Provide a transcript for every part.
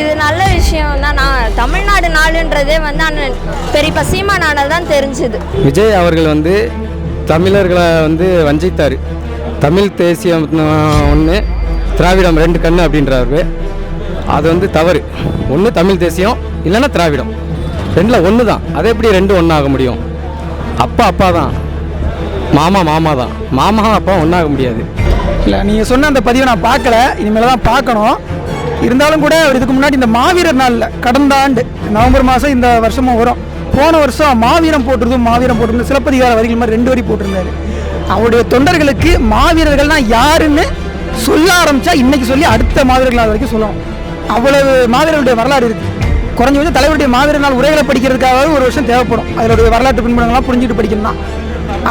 இது நல்ல விஷயம் தான். நான் தமிழ்நாடு நாடுன்றதே வந்து அண்ணன் பெரியப்பா சீமானால தான் தெரிஞ்சுது. விஜய் அவர்கள் வந்து தமிழர்களை வந்து வஞ்சித்தார். தமிழ் தேசியம் ஒன்று, திராவிடம் ரெண்டு கண்ணு அப்படின்றாரு. அது வந்து தவறு. ஒன்று தமிழ் தேசியம், இல்லைன்னா திராவிடம், ரெண்டில் ஒன்று தான். அது எப்படி ரெண்டும் ஒன்றாக முடியும்? அப்பா அப்பா தான், மாமா மாமா தான். மாமா அப்பா ஒன்றாக முடியாது. இல்லை, நீங்கள் சொன்ன அந்த பதிவை நான் பார்க்கல, இனிமேல் தான் பார்க்கணும். இருந்தாலும் கூட இதுக்கு முன்னாடி இந்த மாவீரர் நாளில் கடந்த ஆண்டு நவம்பர் மாதம் இந்த வருஷமும் வரும், போன வருஷம் மாவீரம் போட்டிருந்தோம் சிலப்பதிகார வரிகள் மாதிரி 2 வரி போட்டிருந்தாரு. அவருடைய தொண்டர்களுக்கு மாவீரர்கள்னா யாருன்னு சொல்ல ஆரம்பித்தா இன்றைக்கி சொல்லி அடுத்த மாவீரர்கள் நாள் வரைக்கும் சொல்லணும். அவ்வளவு மாவீரர்களுடைய வரலாறு இருக்குது. குறைஞ்ச வந்து தலைவருடைய மாவீரர் நாள் உரைகளை படிக்கிறதுக்காக ஒரு வருஷம் தேவைப்படும். அதனுடைய வரலாற்று பின்புலங்கள்லாம் புரிஞ்சுட்டு படிக்கணும் தான்.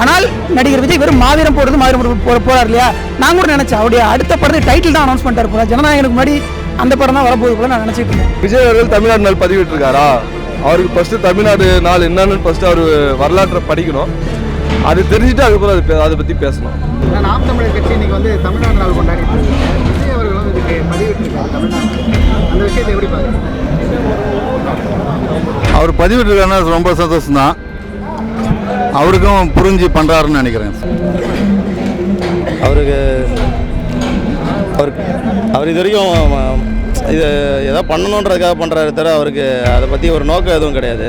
ஆனால் நடிகர் விஜய் வெறும் மாவீரம் போறார் இல்லையா? நான் கூட நினைச்சேன் அவருடைய அடுத்த படத்தை டைட்டில் தான் அனௌன்ஸ் பண்ணிட்டார் போல. ஜனநாயகனுக்கு முன்னாடி அந்த படம் தான் வரப்போகுது போல நான் நினைச்சிட்டு இருந்தேன். விஜய் அவர்கள் தமிழ்நாடு நாள் பதிவிட்டிருக்காரா? அவருக்கு ஃபர்ஸ்ட் தமிழ்நாடு நாள் என்னன்னு ஃபர்ஸ்ட் அவர் வரலாற்றை படிக்கணும். அது தெரிஞ்சுட்டு அதுக்கப்புறம் அதை பற்றி பேசணும். நாம் தமிழர் கட்சி இன்னைக்கு வந்து தமிழ்நாடு நாள் கொண்டாடிட்டு இருக்காங்க. விஜய் அவர்கள் வந்து இதுக்கு பதிவிட்டிருக்காரு தமிழ்நாடு. அந்த விஷயத்தை எப்படி பார்க்குறீங்க? அவர் பதிவிட்டிருக்காருன்னா ரொம்ப சந்தோஷம் தான். அவருக்கும் புரிஞ்சு பண்ணுறாருன்னு நினைக்கிறேன். அவர் இது வரைக்கும் இது ஏதோ பண்ணணுன்றதுக்காக பண்ணுறாரு தவிர அவருக்கு அதை பற்றி ஒரு நோக்கம் எதுவும் கிடையாது.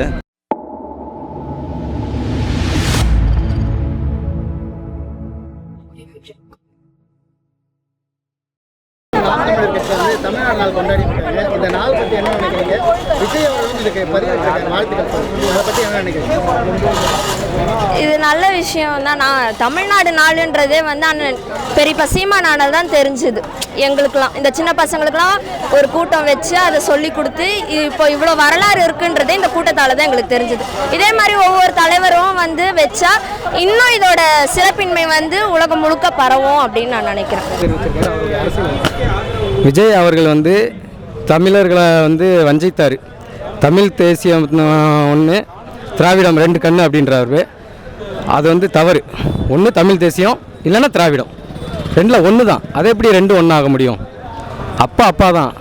தமிழ்நாடு நாள் கொண்டாடிட்டு இருக்காங்க. இந்த நாள் பற்றி என்ன நினைக்கிறீங்க? விஜய் அவர்களும் இதுக்கு பதிவிட்டிருக்காரு, வாழ்த்துக்கள். அதை பற்றி என்ன நினைக்கிறீங்க? இது நல்ல விஷயம் தான். நான் தமிழ்நாடு நாடுன்றதே வந்து அண்ணன் பெரியப்பா சீமானால தான் தெரிஞ்சுது. எங்களுக்கெல்லாம் இந்த சின்ன பசங்களுக்கெல்லாம் ஒரு கூட்டம் வச்சு அதை சொல்லி கொடுத்து இப்போ இவ்வளோ வரலாறு இருக்குன்றதே இந்த கூட்டத்தால் தான் எங்களுக்கு தெரிஞ்சுது. இதே மாதிரி ஒவ்வொரு தலைவரும் வந்து வச்சா இன்னும் இதோட சிறப்பின்மை வந்து உலகம் முழுக்க பரவும் அப்படின்னு நான் நினைக்கிறேன். விஜய் அவர்கள் வந்து தமிழர்களை வந்து வஞ்சித்தார். தமிழ் தேசியம் ஒன்று, திராவிடம் ரெண்டு கண்ணு அப்படின்றாரு. அது வந்து தவறு. ஒன்று தமிழ் தேசியம், இல்லைன்னா திராவிடம், ரெண்டில் ஒன்று தான். அது எப்படி ரெண்டும் ஒன்றாக முடியும்? அப்பா அப்பா தான்,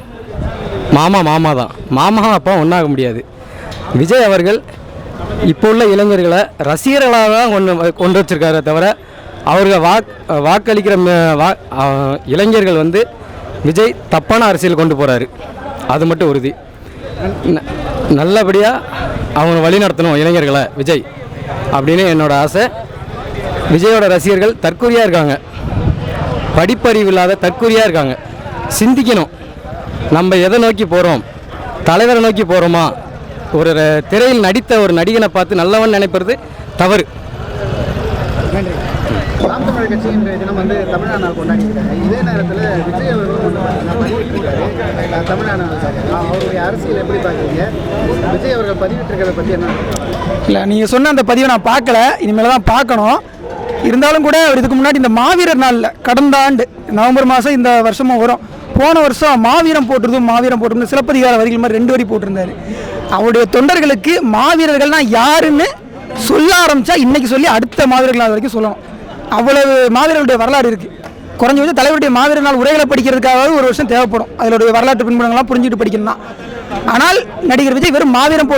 மாமா மாமா தான். மாமா அப்பா ஒன்றாக முடியாது. விஜய் அவர்கள் இப்போ உள்ள இளைஞர்களை ரசிகர்களாக தான் கொண்டு வச்சிருக்காரே தவிர அவர்கள் வாக்களிக்கிற இளைஞர்கள் வந்து விஜய் தப்பான அரசியல் கொண்டு போகிறாரு. அது மட்டும் உறுதி. நல்லபடியாக அவங்க வழி நடத்தணும் இளைஞர்களை விஜய் அப்படின்னு என்னோட ஆசை. விஜயோட ரசிகர்கள் தற்கொலையாக இருக்காங்க, படிப்பறிவு இல்லாத தற்கொலையாக இருக்காங்க. சிந்திக்கணும், நம்ம எதை நோக்கி போகிறோம்? தலைவரை நோக்கி போகிறோமா? ஒரு திரையில் நடித்த ஒரு நடிகனை பார்த்து நல்லவன் நினைப்பது தவறு. நன்றி. நாம் தமிழர் கட்சி இன்றைய தினம் வந்து தமிழ்நாடு நாள் கொண்டாடிருக்காங்க. இதே நேரத்தில் விஜய் அவர்களும் பதிவிட்டிருக்காரு தமிழ்நாடு நாள். அவருடைய அரசியல் எப்படி பார்க்குறீங்க? விஜய் அவர்கள் பதிவிட்டிருக்கிறத பற்றி என்ன? இல்லை, நீங்கள் சொன்ன அந்த பதிவை நான் பார்க்கல, இனிமேல் தான் பார்க்கணும். இருந்தாலும் கூட இதுக்கு முன்னாடி இந்த மாவீரர் நாளில் கடந்த ஆண்டு நவம்பர் மாதம் இந்த வருஷமும் வரும், போன வருஷம் மாவீரம் போட்டிருந்தோம் சிலப்பதிகார வரிகள் மாதிரி 2 வரி போட்டிருந்தாரு. அவருடைய தொண்டர்களுக்கு மாவீரர்கள்னா யாருன்னு சொல்ல ஆரம்பித்தா இன்றைக்கி சொல்லி அடுத்த மாவீரர்கள் நாள் வரைக்கும் சொல்லணும். அவ்வளவு மாவீரர்களுடைய வரலாறு இருக்குது. குறைஞ்ச வந்து தலைவருடைய மாவீரர் நாள் உரைகளை படிக்கிறதுக்காக ஒரு வருஷம் தேவைப்படும். அதனுடைய வரலாற்று பின்புலங்கள்லாம் புரிஞ்சுட்டு படிக்கணும் தான். ஆனால் நடிகர் விஜய் வெறும் மாவீரம்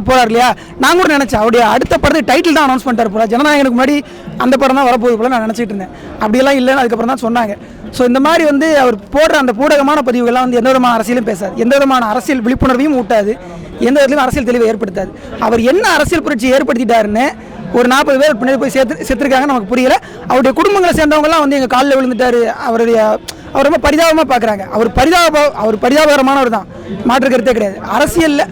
போறார் இல்லையா? நான் கூட நினைச்சேன் அவருடைய அடுத்த படத்தை டைட்டில் தான் அனௌன்ஸ் பண்ணிட்டார் போல. ஜனநாயகனுக்கு முன்னாடி அந்த படம் தான் வரப்போகுது போல நான் நினச்சிட்டு இருந்தேன். அப்படியெல்லாம் இல்லைன்னு அதுக்கப்புறம் தான் சொன்னாங்க. ஸோ இந்த மாதிரி வந்து அவர் போடுற அந்த பூடகமான பதிவுகள்லாம் வந்து எந்த விதமான அரசியலும் பேசாது, எந்த விதமான அரசியல் விழிப்புணர்வையும் ஊட்டாது, எந்த விதத்திலும் அரசியல் தெளிவை ஏற்படுத்தாது. அவர் என்ன அரசியல் புரட்சி ஏற்படுத்திட்டாருன்னு ஒரு 40 பேர் பின்னாடி போய் செத்துருக்காங்க, நமக்கு புரியல. அவருடைய குடும்பங்களை சேர்ந்தவங்கலாம் வந்து எங்கள் காலில் விழுந்துட்டாரு, அவர் ரொம்ப பரிதாபமாக பார்க்குறாங்க. அவர் பரிதாபகரமானவர் தான், மாற்று கருத்தே கிடையாது. அரசியலில்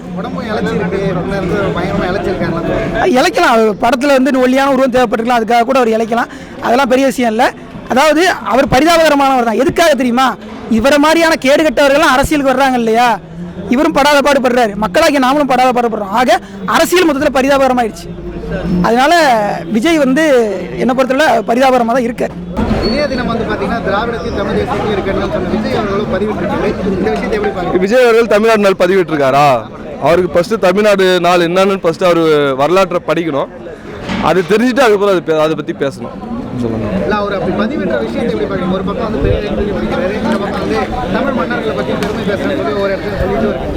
இழைக்கலாம். படத்தில் வந்து ஒல்லியான உருவம் தேவைப்பட்டிருக்கலாம், அதுக்காக கூட அவர் இழைக்கலாம். அதெல்லாம் பெரிய விஷயம் இல்லை. அதாவது அவர் பரிதாபகரமானவர் தான். எதுக்காக தெரியுமா? இவரை மாதிரியான கேடுகட்டவர்கள்லாம் அரசியலுக்கு வர்றாங்க இல்லையா? இவரும் படாத பாடுபடுறாரு, மக்களாகிய நாமளும் படாத பாடுபடுறோம். ஆக அரசியல் மொத்தத்தில் பரிதாபகரமாயிடுச்சு. அதனால விஜய் வந்து என்ன பொறுத்தவரை பரிதாபகரமாக தான் இருக்கு. இதே தினம் வந்து பார்த்தீங்கன்னா திராவிடத்தில் தமிழ் தேசியத்தில் இருக்குன்னு சொன்ன விஜய் அவர்களும் பதிவிட்டிருக்காரு. இந்த விஷயத்தை எப்படி பார்க்குறீங்க? விஜய் அவர்கள் தமிழ்நாடு நாள் பதிவிட்டிருக்காரா? அவருக்கு ஃபர்ஸ்ட் தமிழ்நாடு நாள் என்னன்னு ஃபர்ஸ்ட் அவர் வரலாற்றை படிக்கணும். அது தெரிஞ்சுட்டு அதுக்கப்புறம் அதை பற்றி பேசணும். சொல்லுங்கள். இல்லை அவர் அப்படி பதிவிடுற விஷயத்தை எப்படி பார்க்குறீங்க? ஒரு பக்கம் வந்து பெரிய எழுதி படிக்கிறாரு, இந்த பக்கம் வந்து தமிழ் மன்னர்களை பற்றி பெருமை பேசுறது சொல்லி ஒரு இடத்துல சொல்லிட்டு வருது.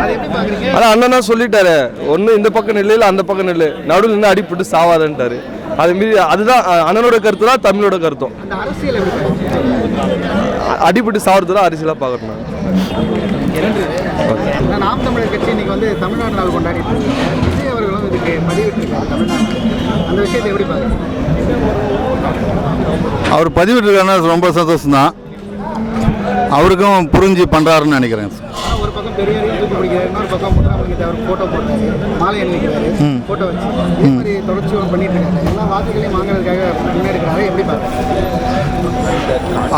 அதை எப்படி பார்க்குறீங்க? அதான் அண்ணனா சொல்லிட்டாரு, ஒன்று இந்த பக்கம் நெல்லு இல்லை அந்த பக்கம் நெல்லு, நடுவில் நின்று அடிப்பட்டு சாவாதன்ட்டாரு. அது மீறி அதுதான் அண்ணனோட கருத்து தான் தமிழோட கருத்தும். அந்த அரசியல் எப்படி பார்க்குறீங்க? அடிப்பட்டு சாவறது தான் அரசியலாக பார்க்கணும். நான் நாம் தமிழர் கட்சி இன்னைக்கு வந்து தமிழ்நாடு நாள் கொண்டாடிட்டு இருக்கீங்க. விஜய் அவர்களும் இதுக்கு பதிவிட்டிருக்காரு தமிழ்நாடு. அந்த விஷயத்தை எப்படி பார்க்குறீங்க? அவர் பதிவிட்டிருக்காருன்னா ரொம்ப சந்தோஷம்தான். அவருக்கும் புரிஞ்சு பண்ணுறாருன்னு நினைக்கிறேன். ஆனால் ஒரு பக்கம் பெரியாரையும் தூக்கி பிடிக்கிறாரு, இன்னொரு பக்கம் முத்துராமலிங்க அவர் ஃபோட்டோ போட்டாரு, மாலை அணிவிக்கிறாரு, ஃபோட்டோ வச்சு இதே மாதிரி தொடர்ச்சி பண்ணிட்டு இருக்காரு. எல்லா வாக்குகளையும் வாங்குறதுக்காக முன்னெடுக்கிறாரு. எப்படி பார்க்குறீங்க?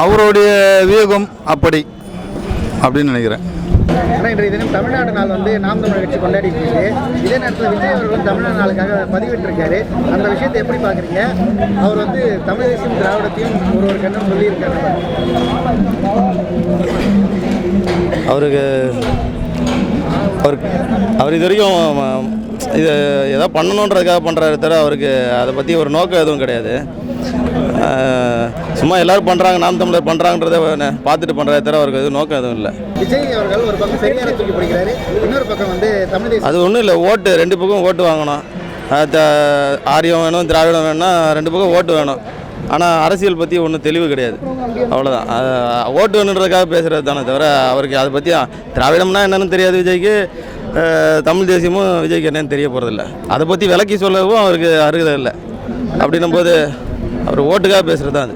அவருடைய வியூகம் அப்படின்னு நினைக்கிறேன். ஆனால் இன்றைய தினம் தமிழ்நாடு நாள் வந்து நாம் தமிழர் கட்சி கொண்டாடிட்டு இருக்கு. இதே நேரத்தில் விஜய் அவர்களும் தமிழ்நாடு நாளுக்காக பதிவிட்டிருக்காரு. அந்த விஷயத்தை எப்படி பார்க்குறீங்க? அவர் வந்து தமிழ் தேசியம் திராவிடத்தையும் ஒரு கண்ணம் சொல்லியிருக்காரு. அவர் இது வரைக்கும் இது எதோ பண்ணணுன்றதுக்காக பண்ணுறாரு தவிர அவருக்கு அதை பற்றி ஒரு நோக்கம் எதுவும் கிடையாது. சும்மா எல்லோரும் பண்ணுறாங்க, நாம் தமிழர் பண்ணுறாங்கன்றத பார்த்துட்டு பண்ணுறத தவிர அவருக்கு எதுவும் நோக்கம் எதுவும் இல்லை. விஜய் அவர்கள் ஒரு பக்கம் பெரியாரை தூக்கி பிடிக்கிறாரு, இன்னொரு பக்கம் வந்து தமிழ் தேசியம். அது ஒன்றும் இல்லை, ஓட்டு ரெண்டு பக்கம் ஓட்டு வாங்கணும். ஆரியம் வேணும், திராவிடம் வேணும்னா ரெண்டு பக்கம் ஓட்டு வேணும். ஆனால் அரசியல் பற்றி ஒன்றும் தெளிவு கிடையாது, அவ்வளோதான். ஓட்டு வேணுன்றதுக்காக பேசுகிறது தானே தவிர அவருக்கு அதை பற்றி திராவிடம்னா என்னென்னு தெரியாது விஜய்க்கு, தமிழ் தேசியமும் விஜய்க்கு என்னென்னு தெரிய போகிறதில்ல. அதை பற்றி விளக்கி சொல்லவும் அவருக்கு அருகதை இல்லை. அப்படின்னும் போது அவர் ஓட்டுக்காக பேசுகிறது தான் அது.